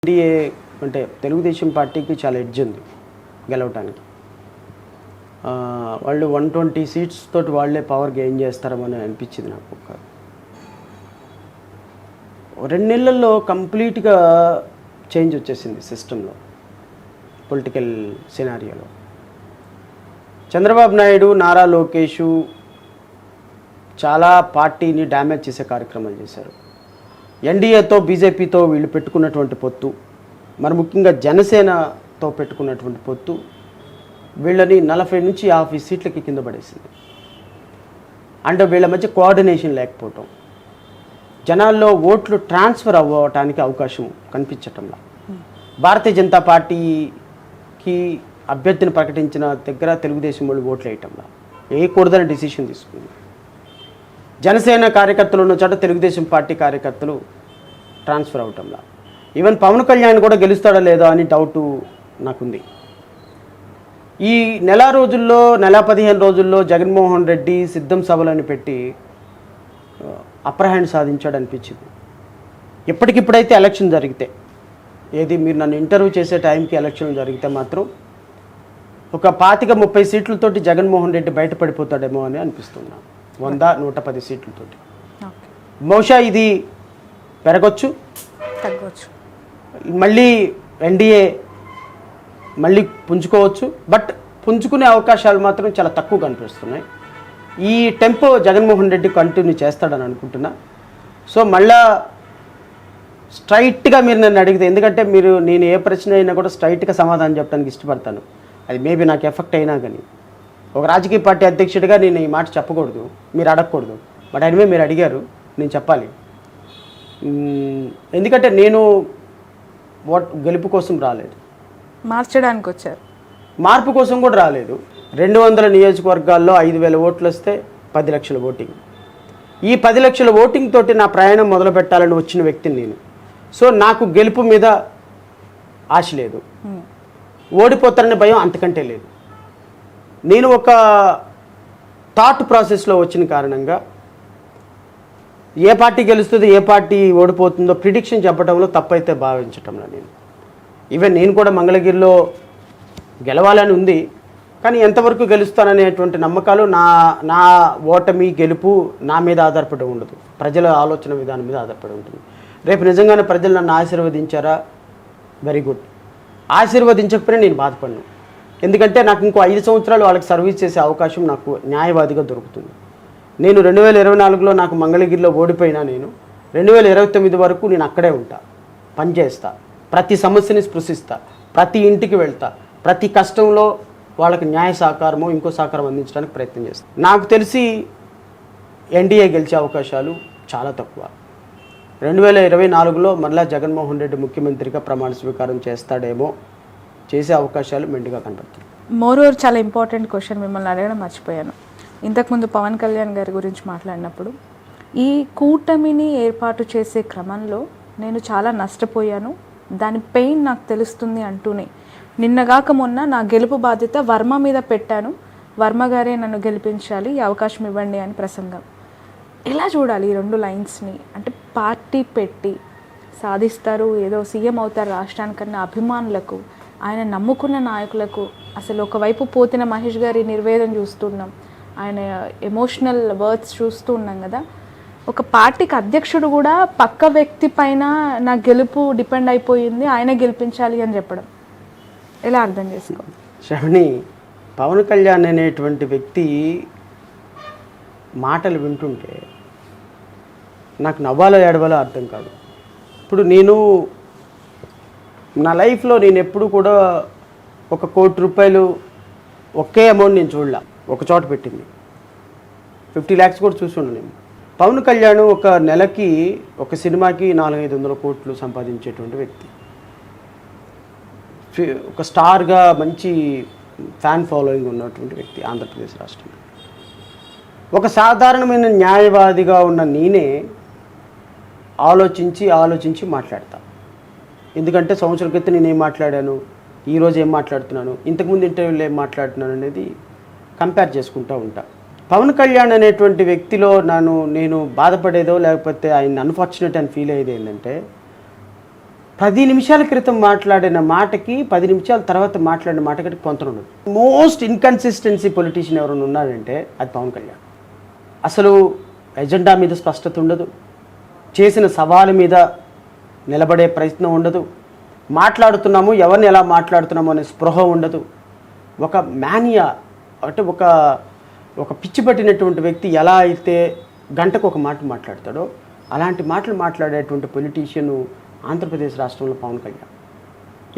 NDA అంటే తెలుగుదేశం పార్టీకి చాలా ఎడ్జ్ ఉంది గెలవటానికి. వాళ్ళు 120 సీట్స్ తోటి వాళ్ళే పవర్ గెయిన్ చేస్తారని అనిపించింది నాకు. ఒక 2 నెలల్లో కంప్లీట్గా చేంజ్ వచ్చేసింది సిస్టంలో, పొలిటికల్ సినారియోలో. చంద్రబాబు నాయుడు, నారా లోకేష్ చాలా పార్టీని డ్యామేజ్ చేసే కార్యక్రమాలు చేశారు. ఎన్డీఏతో బీజేపీతో వీళ్ళు పెట్టుకున్నటువంటి పొత్తు, మరి ముఖ్యంగా జనసేనతో పెట్టుకున్నటువంటి పొత్తు వీళ్ళని 40 నుంచి 50 సీట్లకి కింద పడేసింది. అంటే వీళ్ళ మధ్య కోఆర్డినేషన్ లేకపోవటం, జనాల్లో ఓట్లు ట్రాన్స్ఫర్ అవ్వటానికి అవకాశం కనిపించటంలా. భారతీయ జనతా పార్టీకి అభ్యర్థిని ప్రకటించిన దగ్గర తెలుగుదేశం వాళ్ళు ఓట్లు వేయటంలా, వేయకూడదని డిసిషన్ తీసుకుంది. జనసేన కార్యకర్తలు ఉన్న చోట తెలుగుదేశం పార్టీ కార్యకర్తలు ట్రాన్స్ఫర్ అవటంలా. ఈవెన్ పవన్ కళ్యాణ్ కూడా గెలుస్తాడా లేదా అని డౌటు నాకుంది. ఈ నెల 15 రోజుల్లో జగన్మోహన్ రెడ్డి సిద్ధం సభలను పెట్టి అప్పర్ హ్యాండ్ సాధించాడు అనిపించింది. ఇప్పటికిప్పుడైతే ఎలక్షన్ జరిగితే, ఏది మీరు నన్ను ఇంటర్వ్యూ చేసే టైంకి ఎలక్షన్ జరిగితే మాత్రం ఒక 25-30 సీట్లతోటి జగన్మోహన్ రెడ్డి బయటపడిపోతాడేమో అని అనిపిస్తున్నా. 100-110 సీట్లతోటి బహుశా ఇది పెరగచ్చు, తగ్గవచ్చు, మళ్ళీ ఎన్డీఏ మళ్ళీ పుంజుకోవచ్చు. బట్ పుంజుకునే అవకాశాలు మాత్రం చాలా తక్కువ కనిపిస్తున్నాయి. ఈ టెంపో జగన్మోహన్ రెడ్డి కంటిన్యూ చేస్తాడని అనుకుంటున్నా. సో మళ్ళా స్ట్రైట్గా మీరు నన్ను అడిగితే, ఎందుకంటే నేను ఏ ప్రశ్న అయినా కూడా స్ట్రైట్గా సమాధానం చెప్పడానికి ఇష్టపడతాను. అది మేబీ నాకు ఎఫెక్ట్ అయినా కానీ, ఒక రాజకీయ పార్టీ అధ్యక్షుడిగా నేను ఈ మాట చెప్పకూడదు, మీరు అడగకూడదు. బట్ ఎనివే మీరు అడిగారు, నేను చెప్పాలి. ఎందుకంటే నేను గెలుపు కోసం రాలేదు, మార్చడానికి వచ్చారు. మార్పు కోసం కూడా రాలేదు. 200 నియోజకవర్గాల్లో 5,000 ఓట్లు వస్తే 10 లక్షల ఓటింగ్. ఈ 10 లక్షల ఓటింగ్ తోటి నా ప్రయాణం మొదలు పెట్టాలని వచ్చిన వ్యక్తిని నేను. సో నాకు గెలుపు మీద ఆశ లేదు, ఓడిపోతారనే భయం అంతకంటే లేదు. నేను ఒక థాట్ ప్రాసెస్లో వచ్చిన కారణంగా ఏ పార్టీ గెలుస్తుందో ఏ పార్టీ ఓడిపోతుందో ప్రిడిక్షన్ చెప్పడంలో తప్పైతే భావించటంలో ఈవెన్ నేను కూడా మంగళగిరిలో గెలవాలని ఉంది, కానీ ఎంతవరకు గెలుస్తాననేటువంటి నమ్మకాలు నా ఓటమి గెలుపు నా మీద ఆధారపడి ఉండదు, ప్రజల ఆలోచన విధానం మీద ఆధారపడి ఉంటుంది. రేపు నిజంగానే ప్రజలు నన్ను ఆశీర్వదించారా, వెరీ గుడ్. ఆశీర్వదించకపోయినా నేను బాధపడను, ఎందుకంటే నాకు ఇంకో 5 సంవత్సరాలు వాళ్ళకి సర్వీస్ చేసే అవకాశం నాకు న్యాయవాదిగా దొరుకుతుంది. నేను 2024లో నాకు మంగళగిరిలో ఓడిపోయినా నేను 2029 వరకు నేను అక్కడే ఉంటా, పనిచేస్తా, ప్రతి సమస్యని స్పృశిస్తా, ప్రతి ఇంటికి వెళ్తా, ప్రతి కష్టంలో వాళ్ళకి న్యాయ సహకారమో ఇంకో సహకారం అందించడానికి ప్రయత్నం చేస్తాను. నాకు తెలిసి ఎన్డీఏ గెలిచే అవకాశాలు చాలా తక్కువ. 2024లో మళ్ళా జగన్మోహన్ రెడ్డి ముఖ్యమంత్రిగా ప్రమాణ స్వీకారం చేస్తాడేమో, చేసే అవకాశాలు మెండుగా కనపడుతుంది. మోరోవర్ చాలా ఇంపార్టెంట్ క్వశ్చన్ మిమ్మల్ని అడగడం మర్చిపోయాను. ఇంతకుముందు పవన్ కళ్యాణ్ గారి గురించి మాట్లాడినప్పుడు, ఈ కూటమిని ఏర్పాటు చేసే క్రమంలో నేను చాలా నష్టపోయాను, దాని పెయిన్ నాకు తెలుస్తుంది అంటూనే నిన్నగాక మొన్న నా గెలుపు బాధ్యత వర్మ మీద పెట్టాను, వర్మ గారే నన్ను గెలిపించాలి, ఈ అవకాశం ఇవ్వండి అని ప్రసంగం. ఎలా చూడాలి ఈ 2 లైన్స్ని? అంటే పార్టీ పెట్టి సాధిస్తారు, ఏదో సీఎం అవుతారు రాష్ట్రానికన్నా అభిమానులకు, ఆయన నమ్ముకున్న నాయకులకు, అసలు ఒకవైపు పోతిన మహేష్ గారి నిర్వేదం చూస్తున్నాం, ఆయన ఎమోషనల్ వర్డ్స్ చూస్తూ ఉన్నాం కదా. ఒక పార్టీకి అధ్యక్షుడు కూడా పక్క వ్యక్తి పైన నా గెలుపు డిపెండ్ అయిపోయింది, ఆయన గెలిపించాలి అని చెప్పడం ఎలా అర్థం చేసుకో? శ్రవణి, పవన్ కళ్యాణ్ అనేటువంటి వ్యక్తి మాటలు వింటుంటే నాకు నవ్వాలో ఏడవాలో అర్థం కాదు. ఇప్పుడు నేను నా లైఫ్లో నేను ఎప్పుడు కూడా 1 కోటి రూపాయలు ఒకే అమౌంట్ నేను చూడలే, ఒక చోట పెట్టింది 50 lakhs కూడా చూస్తుండే నేను. పవన్ కళ్యాణ్ ఒక నెలకి ఒక సినిమాకి 400-500 కోట్లు సంపాదించేటువంటి వ్యక్తి, ఒక స్టార్గా మంచి ఫ్యాన్ ఫాలోయింగ్ ఉన్నటువంటి వ్యక్తి ఆంధ్రప్రదేశ్ రాష్ట్రంలో. ఒక సాధారణమైన న్యాయవాదిగా ఉన్న నేనే ఆలోచించి మాట్లాడతా. ఎందుకంటే సంవత్సరం క్రితం నేను ఏం మాట్లాడాను, ఈరోజు ఏం మాట్లాడుతున్నాను, ఇంతకుముందు ఇంటర్వ్యూలో ఏం మాట్లాడుతున్నాను అనేది కంపేర్ చేసుకుంటూ ఉంటా. పవన్ కళ్యాణ్ అనేటువంటి వ్యక్తిలో నేను బాధపడేదో లేకపోతే ఆయన అన్ఫార్చునేట్ అని ఫీల్ అయ్యేది ఏంటంటే, 10 నిమిషాల క్రితం మాట్లాడిన మాటకి 10 నిమిషాల తర్వాత మాట్లాడిన మాటకి పొంతన ఉండదు. మోస్ట్ ఇన్కన్సిస్టెన్సీ పొలిటీషియన్ ఎవరైనా ఉన్నారంటే అది పవన్ కళ్యాణ్. అసలు ఎజెండా మీద స్పష్టత ఉండదు, చేసిన సవాలు మీద నిలబడే ప్రయత్నం ఉండదు, మాట్లాడుతున్నాము ఎవరిని ఎలా మాట్లాడుతున్నాము అనే స్పృహ ఉండదు. ఒక మానియా అంటే ఒక పిచ్చి పట్టినటువంటి వ్యక్తి ఎలా అయితే గంటకు ఒక మాట మాట్లాడతాడో అలాంటి మాటలు మాట్లాడేటువంటి పొలిటీషియన్ ఆంధ్రప్రదేశ్ రాష్ట్రంలో పవన్ కళ్యాణ్.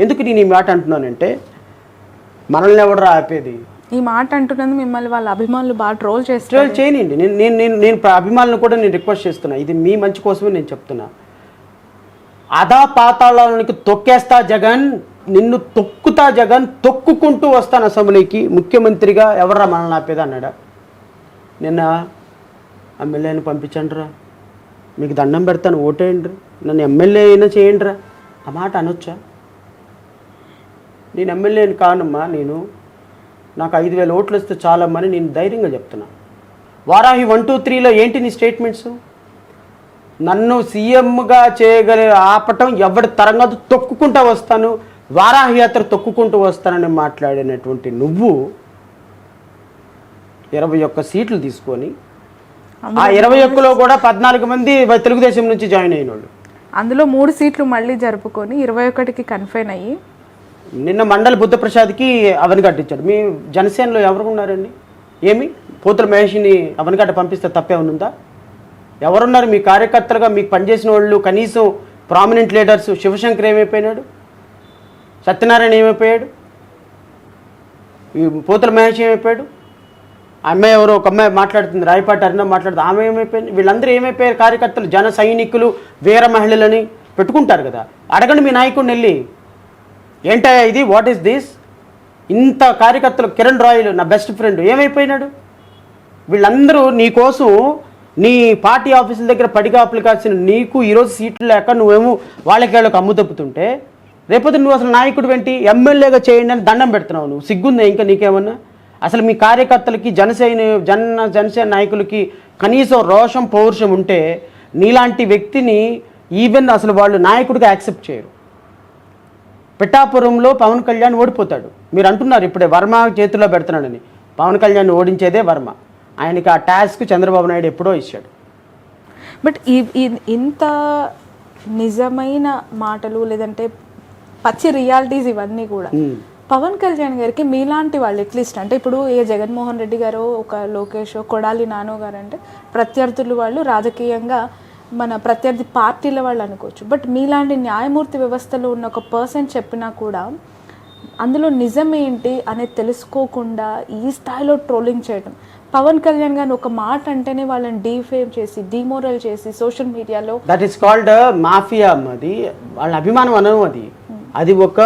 ఎందుకు నేను ఈ మాట అంటున్నానంటే మనల్ని ఎవడరా ఆపేది? ఈ మాట అంటున్నది మిమ్మల్ని వాళ్ళ అభిమానులు బాగా ట్రోల్ చేయనండి. నేను అభిమానులను కూడా నేను రిక్వెస్ట్ చేస్తున్నా, ఇది మీ మంచి కోసమే నేను చెప్తున్నా. అదా పాతాళానికి తొక్కేస్తా జగన్, నిన్ను తొక్కుతా జగన్, తొక్కుకుంటూ వస్తాను అసెంబ్లీకి ముఖ్యమంత్రిగా, ఎవర్రా మనల్ని ఆపేది అన్నాడా? నిన్న ఎమ్మెల్యేని పంపించండి రా, మీకు దండం పెడతాను ఓటేయండి, నన్ను ఎమ్మెల్యే అయినా చేయండి రా, ఆ మాట అనొచ్చా? నేను ఎమ్మెల్యేని కానమ్మా, నాకు 5,000 ఓట్లు వస్తే చాలమ్మా అని నేను ధైర్యంగా చెప్తున్నా. వారాహి 1, 2, 3లో ఏంటి నీ స్టేట్మెంట్స్? నన్ను సీఎంగా ఆపటం ఎవరి తరంగా తొక్కుకుంటూ వస్తాను, వారాహి యాత్ర తొక్కుకుంటూ వస్తానని మాట్లాడినటువంటి నువ్వు 21 సీట్లు తీసుకొని ఆ 21లో కూడా 14 మంది తెలుగుదేశం నుంచి జాయిన్ అయిన వాళ్ళు, అందులో 3 సీట్లు మళ్ళీ జరుపుకొని 21కి కన్ఫైన్ అయ్యి నిన్న మండలి బుద్ధప్రసాద్కి అవనిగడ్డ ఇచ్చాడు. మీ జనసేనలో ఎవరు ఉన్నారండి? ఏమి పోతుల మహేష్ని అవనిగడ్డ పంపిస్తే తప్పేమనుందా? ఎవరున్నారు మీ కార్యకర్తలుగా? మీకు పనిచేసిన వాళ్ళు కనీసం ప్రామినెంట్ లీడర్స్. శివశంకర్ ఏమైపోయినాడు? సత్యనారాయణ ఏమైపోయాడు? ఈ పోతుల మహేష్ ఏమైపోయాడు? అమ్మాయి ఎవరో ఒక అమ్మాయి మాట్లాడుతుంది, రాయపాటి అరుణ మాట్లాడుతుంది, ఆమె ఏమైపోయింది? వీళ్ళందరూ ఏమైపోయారు? కార్యకర్తలు, జన సైనికులు, వీర మహిళలని పెట్టుకుంటారు కదా. అడగండి మీ నాయకుడిని వెళ్ళి, ఏంటయ్యా ఇది, వాట్ ఈస్ దిస్? ఇంత కార్యకర్తలు, కిరణ్ రాయలు నా బెస్ట్ ఫ్రెండ్ ఏమైపోయినాడు? వీళ్ళందరూ నీకోసం నీ పార్టీ ఆఫీసుల దగ్గర పడిగాపులు కాల్సిన నీకు ఈరోజు సీట్లు లేక నువ్వేమో వాళ్ళకి అమ్ము తప్పుతుంటే, రేపొద్దు నువ్వు అసలు నాయకుడు వెంటి ఎమ్మెల్యేగా చేయండి అని దండం పెడుతున్నావు. నువ్వు సిగ్గుందా ఇంకా నీకేమన్నా? అసలు మీ కార్యకర్తలకి జనసేన నాయకులకి కనీసం రోషం పౌరుషం ఉంటే నీలాంటి వ్యక్తిని ఈవెన్ అసలు వాళ్ళు నాయకుడిగా యాక్సెప్ట్ చేయరు. పిఠాపురంలో పవన్ కళ్యాణ్ ఓడిపోతాడు. మీరు అంటున్నారు ఇప్పుడే వర్మ చేతిలో పెడుతున్నాడని. పవన్ కళ్యాణ్ ఓడించేదే వర్మ. ఆయనకి ఆ టాస్క్ చంద్రబాబు నాయుడు ఎప్పుడో ఇచ్చాడు. బట్ ఇంత నిజమైన మాటలు లేదంటే పచ్చి రియాలిటీస్ ఇవన్నీ కూడా పవన్ కళ్యాణ్ గారికి మీలాంటి వాళ్ళు అట్లీస్ట్ అంటే ఇప్పుడు ఏ జగన్మోహన్ రెడ్డి గారు, ఒక లోకేష్, కొడాలి నానో గారు అంటే ప్రత్యర్థులు, వాళ్ళు రాజకీయంగా మన ప్రత్యర్థి పార్టీల వాళ్ళు అనుకోవచ్చు. బట్ మీలాంటి న్యాయమూర్తి వ్యవస్థలో ఉన్న ఒక పర్సన్ చెప్పినా కూడా అందులో నిజం ఏంటి అనేది తెలుసుకోకుండా ఈ స్థాయిలో ట్రోలింగ్ చేయడం, పవన్ కళ్యాణ్ గారిని ఒక మాట అంటేనే వాళ్ళని డీఫేమ్ చేసి డిమోరల్ చేసి సోషల్ మీడియాలో, దట్ ఈస్ కాల్డ్ మాఫియా. అది వాళ్ళ అభిమానం అనవు. అది ఒక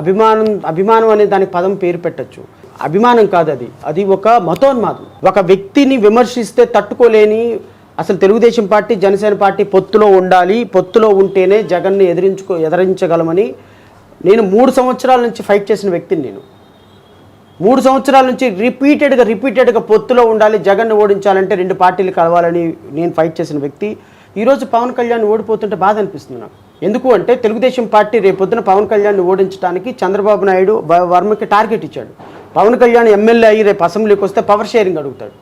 అభిమానం అనే దానికి పదం పేరు పెట్టచ్చు. అభిమానం కాదు అది, అది ఒక మతోన్మాదం. ఒక వ్యక్తిని విమర్శిస్తే తట్టుకోలేని, అసలు తెలుగుదేశం పార్టీ జనసేన పార్టీ పొత్తులో ఉండాలి, పొత్తులో ఉంటేనే జగన్ని ఎదిరించగలమని నేను 3 సంవత్సరాల నుంచి ఫైట్ చేసిన వ్యక్తిని. నేను 3 సంవత్సరాల నుంచి రిపీటెడ్గా పొత్తులో ఉండాలి, జగన్ని ఓడించాలంటే 2 పార్టీలు కలవాలని నేను ఫైట్ చేసిన వ్యక్తి. ఈరోజు పవన్ కళ్యాణ్ ఓడిపోతుంటే బాధ అనిపిస్తుంది నాకు. ఎందుకు అంటే తెలుగుదేశం పార్టీ రేపొద్దున పవన్ కళ్యాణ్ని ఓడించడానికి చంద్రబాబు నాయుడు వర్మకి టార్గెట్ ఇచ్చాడు. పవన్ కళ్యాణ్ ఎమ్మెల్యే అయ్యి రేపు అసెంబ్లీకి వస్తే పవర్ షేరింగ్ అడుగుతాడు.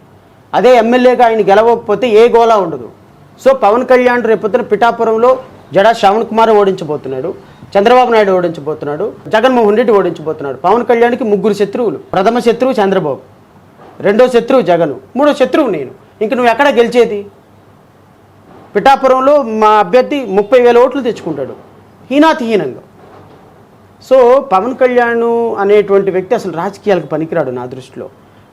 అదే ఎమ్మెల్యేగా ఆయన గెలవకపోతే ఏ గోలా ఉండదు. సో పవన్ కళ్యాణ్ రేపొద్దున పిఠాపురంలో జడా శ్రవణ్ కుమార్ ఓడించబోతున్నాడు, చంద్రబాబు నాయుడు ఓడించబోతున్నాడు, జగన్మోహన్ రెడ్డి ఓడించబోతున్నాడు. పవన్ కళ్యాణ్కి 3 శత్రువులు. ప్రథమ శత్రువు చంద్రబాబు, రెండో శత్రువు జగన్, మూడో శత్రువు నేను. ఇంక నువ్వు ఎక్కడ గెలిచేది? పిఠాపురంలో మా అభ్యర్థి 30,000 ఓట్లు తెచ్చుకుంటాడు హీనంగా. సో పవన్ కళ్యాణ్ అనేటువంటి వ్యక్తి అసలు రాజకీయాలకు పనికిరాడు నా దృష్టిలో.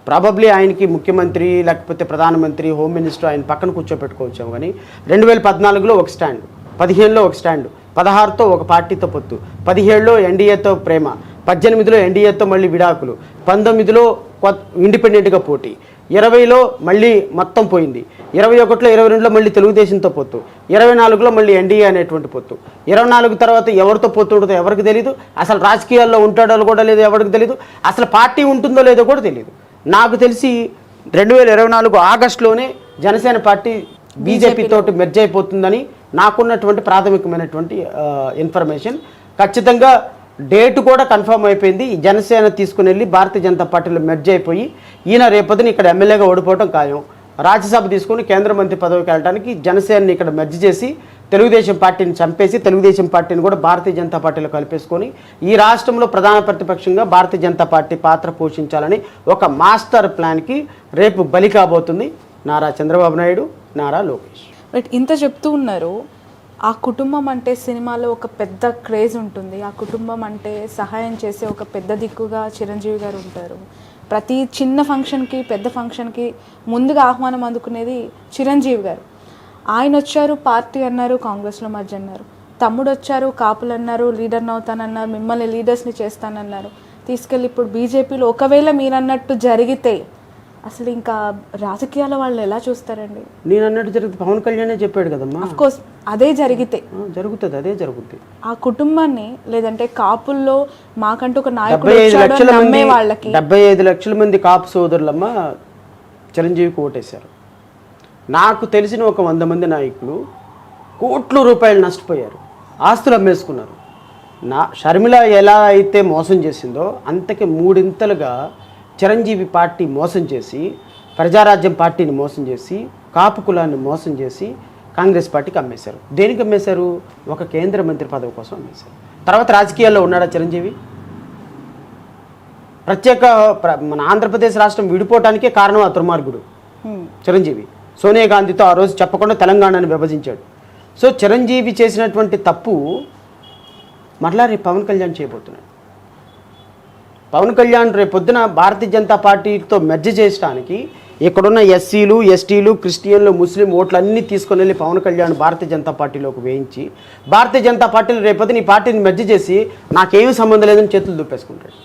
ప్రాబబ్లీ ఆయనకి ముఖ్యమంత్రి లేకపోతే ప్రధానమంత్రి, హోమ్ మినిస్టర్ ఆయన పక్కన కూర్చోపెట్టుకోవచ్చాము. కానీ 2014లో ఒక స్టాండ్, 15లో ఒక స్టాండ్, 16తో ఒక పార్టీతో పొత్తు, 17లో ఎన్డీఏతో ప్రేమ, 18లో ఎన్డీఏతో మళ్ళీ విడాకులు, 19లో ఇండిపెండెంట్గా పోటీ, 20లో మళ్ళీ మొత్తం పోయింది, 21లో 22లో మళ్ళీ తెలుగుదేశంతో పొత్తు, 24లో మళ్ళీ ఎన్డీఏ అనేటువంటి పొత్తు, 24 తర్వాత ఎవరితో పొత్తు ఉంటుందో ఎవరికి తెలియదు, అసలు రాజకీయాల్లో ఉంటాడో కూడా లేదో ఎవరికి తెలియదు, అసలు పార్టీ ఉంటుందో లేదో కూడా తెలియదు. నాకు తెలిసి 2024 ఆగస్టులోనే జనసేన పార్టీ బీజేపీ తోటి మెర్జ్ అయిపోతుందని నాకున్నటువంటి ప్రాథమికమైనటువంటి ఇన్ఫర్మేషన్. ఖచ్చితంగా డేట్ కూడా కన్ఫర్మ్ అయిపోయింది. ఈ జనసేన తీసుకుని వెళ్ళి భారతీయ జనతా పార్టీలో మెర్జ్ అయిపోయి ఈయన రేపొద్దున ఇక్కడ ఎమ్మెల్యేగా ఓడిపోవడం ఖాయం. రాజ్యసభ తీసుకుని కేంద్ర మంత్రి పదవికి వెళ్ళడానికి జనసేనని ఇక్కడ మెర్జ్ చేసి తెలుగుదేశం పార్టీని చంపేసి తెలుగుదేశం పార్టీని కూడా భారతీయ జనతా పార్టీలో కలిపేసుకొని ఈ రాష్ట్రంలో ప్రధాన ప్రతిపక్షంగా భారతీయ జనతా పార్టీ పాత్ర పోషించాలని ఒక మాస్టర్ ప్లాన్కి రేపు బలి కాబోతుంది నారా చంద్రబాబు నాయుడు, నారా లోకేష్. బట్ ఇంత చెప్తూ ఉన్నారు, ఆ కుటుంబం అంటే సినిమాలో ఒక పెద్ద క్రేజ్ ఉంటుంది, ఆ కుటుంబం అంటే సహాయం చేసే ఒక పెద్ద దిక్కుగా చిరంజీవి గారు ఉంటారు. ప్రతి చిన్న ఫంక్షన్కి పెద్ద ఫంక్షన్కి ముందుగా ఆహ్వానం అందుకునేది చిరంజీవి గారు. ఆయన వచ్చారు, పార్టీ అన్నారు, కాంగ్రెస్లో మర్జ్ అన్నారు. తమ్ముడు వచ్చారు, కాపులు అన్నారు, లీడర్ని అవుతానన్నారు, మిమ్మల్ని లీడర్స్ని చేస్తానన్నారు, తీసుకెళ్ళి ఇప్పుడు బీజేపీలో ఒకవేళ మీరు అన్నట్టు జరిగితే అసలు ఇంకా రాజకీయాల వాళ్ళు ఎలా చూస్తారండి? నేను అన్నట్టు జరిగితే పవన్ కళ్యాణే చెప్పాడు కదమ్మా. అఫ్ కోర్స్ అదే జరిగితే జరుగుతుంది, అదే జరుగుతుంది. ఆ కుటుంబాన్ని లేదంటే కాపుల్లో మాకంటూ ఒక నాయకుడు వచ్చాడు నమ్మే వాళ్ళకి 75 లక్షల మంది కాపు సోదరులమ్మ చిరంజీవికి ఓటేశారు. నాకు తెలిసిన ఒక 100 మంది నాయకులు కోట్ల రూపాయలు నష్టపోయారు, ఆస్తులు అమ్మేసుకున్నారు. షర్మిల ఎలా అయితే మోసం చేసిందో అంతకే 3 ఇంతలుగా చిరంజీవి పార్టీ మోసం చేసి, ప్రజారాజ్యం పార్టీని మోసం చేసి, కాపు కులాన్ని మోసం చేసి కాంగ్రెస్ పార్టీకి అమ్మేశారు. దేనికి అమ్మేశారు? ఒక కేంద్ర మంత్రి పదవి కోసం అమ్మేశారు. తర్వాత రాజకీయాల్లో ఉన్నాడా చిరంజీవి? మన ఆంధ్రప్రదేశ్ రాష్ట్రం విడిపోవటానికే కారణం ఆ దుర్మార్గుడు చిరంజీవి. సోనియా గాంధీతో ఆ రోజు చెప్పకుండా తెలంగాణను విభజించాడు. సో చిరంజీవి చేసినటువంటి తప్పు మరలా రేపు పవన్ కళ్యాణ్ చేయబోతున్నాడు. పవన్ కళ్యాణ్ రేపొద్దున భారతీయ జనతా పార్టీతో మెర్జ్ చేయడానికి ఇక్కడున్న ఎస్సీలు, ఎస్టీలు, క్రిస్టియన్లు, ముస్లిం ఓట్లు అన్నీ తీసుకొని వెళ్ళి పవన్ కళ్యాణ్ భారతీయ జనతా పార్టీలోకి వేయించి భారతీయ జనతా పార్టీలు రేపొద్దున ఈ పార్టీని మెర్జ్ చేసి నాకేమీ సంబంధం లేదని చేతులు దుప్పేసుకుంటాడు.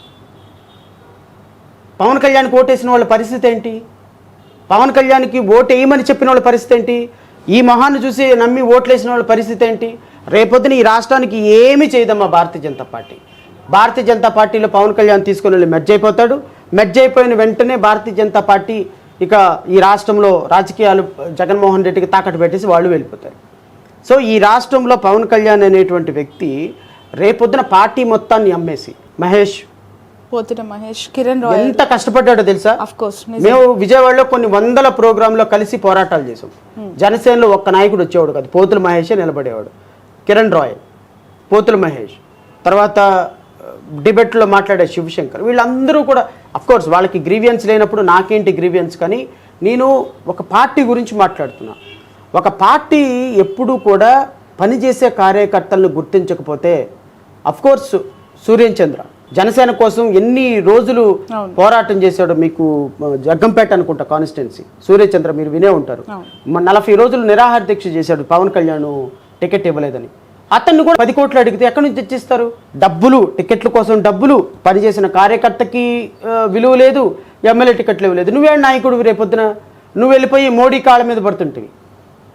పవన్ కళ్యాణ్కి ఓటేసిన వాళ్ళ పరిస్థితి ఏంటి? పవన్ కళ్యాణ్కి ఓటు వేయమని చెప్పిన వాళ్ళ పరిస్థితి ఏంటి? ఈ మొహాన్ని చూసి నమ్మి ఓట్లేసిన వాళ్ళ పరిస్థితి ఏంటి? రేపొద్దున ఈ రాష్ట్రానికి ఏమీ చేయదమ్మా భారతీయ జనతా పార్టీ. భారతీయ జనతా పార్టీలో పవన్ కళ్యాణ్ తీసుకుని వెళ్ళి మెర్జ్ అయిపోతాడు. మెర్జ్ అయిపోయిన వెంటనే భారతీయ జనతా పార్టీ ఇక ఈ రాష్ట్రంలో రాజకీయాలు జగన్మోహన్ రెడ్డికి తాకట్టు పెట్టేసి వాళ్ళు వెళ్ళిపోతారు. సో ఈ రాష్ట్రంలో పవన్ కళ్యాణ్ అనేటువంటి వ్యక్తి రేపొద్దున పార్టీ మొత్తాన్ని అమ్మేసి మహేష్ కిరణ్ రాయ్ ఎంత కష్టపడ్డాడో తెలుసా? మేము విజయవాడలో కొన్ని 100 ప్రోగ్రాంలో కలిసి పోరాటాలు చేసాం. జనసేనలో ఒక్క నాయకుడు వచ్చేవాడు కాదు, పోతుల మహేషే నిలబడేవాడు. కిరణ్ రాయ్, పోతుల మహేష్, తర్వాత డిబేట్లో మాట్లాడే శివశంకర్, వీళ్ళందరూ కూడా అఫ్కోర్స్ వాళ్ళకి గ్రీవియన్స్ లేనప్పుడు నాకేంటి గ్రీవియన్స్, కానీ నేను ఒక పార్టీ గురించి మాట్లాడుతున్నా. ఒక పార్టీ ఎప్పుడూ కూడా పనిచేసే కార్యకర్తలను గుర్తించకపోతే, అఫ్కోర్స్ సూర్యన్ చంద్ర జనసేన కోసం ఎన్ని రోజులు పోరాటం చేశాడో మీకు జగ్గంపేట అనుకుంటా కాన్స్టిట్యున్సీ, సూర్యచంద్ర మీరు వినే ఉంటారు. 40 రోజులు నిరాహార దీక్ష చేశాడు పవన్ కళ్యాణ్ టికెట్ ఇవ్వలేదని. అతన్ని కూడా 10 కోట్లు అడిగితే ఎక్కడి నుంచి తెచ్చిస్తారు? డబ్బులు, టికెట్ల కోసం డబ్బులు, పనిచేసిన కార్యకర్తకి విలువ లేదు, ఎమ్మెల్యే టికెట్లు ఇవ్వలేదు. నువ్వే నాయకుడు, రేపొద్దున నువ్వు వెళ్ళిపోయి మోడీ కాళ్ళ మీద పడుతుంటివి.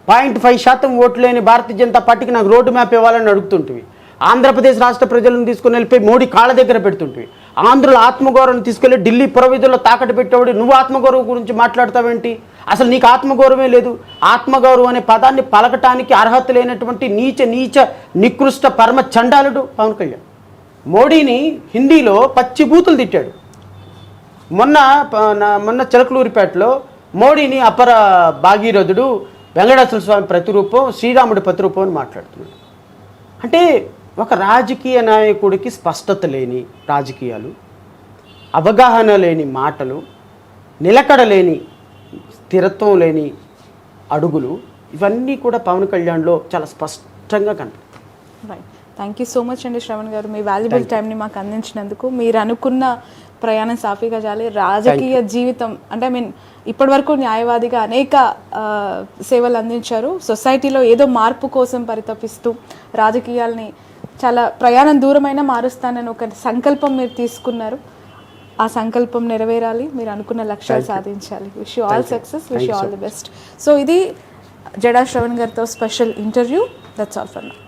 0.5% ఓట్లు లేని భారతీయ జనతా పార్టీకి నాకు రోడ్డు మ్యాప్ ఇవ్వాలని అడుగుతుంటివి. ఆంధ్రప్రదేశ్ రాష్ట్ర ప్రజలను తీసుకుని వెళ్ళిపోయి మోడీ కాళ్ళ దగ్గర పెడుతుంటివి. ఆంధ్రుల ఆత్మగౌరవం తీసుకెళ్ళి ఢిల్లీ పురవీధుల్లో తాకట్టు పెట్టేవాడు నువ్వు ఆత్మగౌరవం గురించి మాట్లాడతావేంటి? అసలు నీకు ఆత్మగౌరవమే లేదు. ఆత్మగౌరవం అనే పదాన్ని పలకటానికి అర్హత లేనటువంటి నీచ నికృష్ట పరమ చండాలుడు పవన్ కళ్యాణ్. మోడీని హిందీలో పచ్చి బూతులు తిట్టాడు. మొన్న చిలకలూరిపేటలో మోడీని అపర భాగీరథుడు, వెంకటేశ్వర స్వామి ప్రతిరూపం, శ్రీరాముడి ప్రతిరూపం అని మాట్లాడుతున్నాడు. అంటే ఒక రాజకీయ నాయకుడికి స్పష్టత లేని రాజకీయాలు, అవగాహన లేని మాటలు, నిలకడ లేని, స్థిరత్వం లేని అడుగులు, ఇవన్నీ కూడా పవన్ కళ్యాణ్లో చాలా స్పష్టంగా కనిపిస్తాయి. Right, thank you so much అండి శ్రవణ్ గారు, మీ వాల్యుబుల్ టైంని మాకు అందించినందుకు. మీరు అనుకున్న ప్రయాణం సాఫీగా చాలి. రాజకీయ జీవితం అంటే ఇప్పటి వరకు న్యాయవాదిగా అనేక సేవలు అందించారు. సొసైటీలో ఏదో మార్పు కోసం పరితపిస్తూ రాజకీయాల్ని చాలా ప్రయాణం దూరమైనా మారుస్తానని ఒక సంకల్పం మీరు తీసుకున్నారు. ఆ సంకల్పం నెరవేరాలి, మీరు అనుకున్న లక్ష్యాలు సాధించాలి. Wish you all success, wish you all the best. So ఇది జడా శ్రవణ్ గారితో special interview. That's all for now.